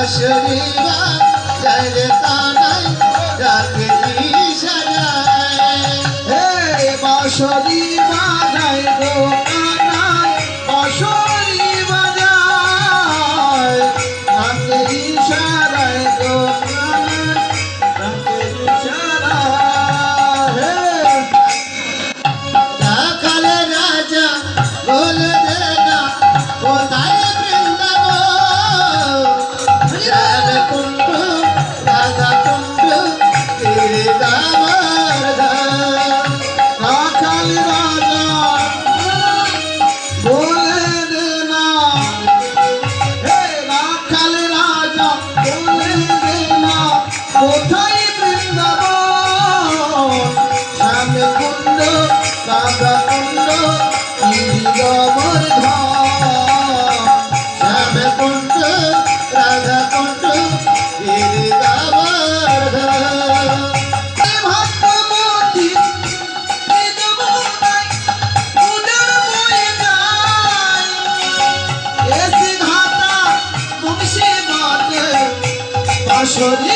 বাঁশরি বাজায় রে কানাই ডাকে ইশারায় হে বাঁশরি বাজায় গো কানাই বাঁশরি বাজায় ডাকে ইশারায় গো কানাই ডাকে ইশারায় হে রাখাল রাজা বলে দে না কোথায় বৃন্দাবন রাধা কুণ্ড রাধা কুণ্ড গিরিধাবর্ধন রাখাল রাজা বলে দে না হে রাখাল রাজা বলে দে না কোথায় বৃন্দাবন শ্যাম কুণ্ড রাধা কুণ্ড গিরিধাবর্ধন শ্যাম কুণ্ড রাধা কুণ্ড গিরিধাবর্ধন ভাগ্যবতী যমুনায় উদর বয়ে যায় এসে ঘাটা বংশী বাজে বাঁশরি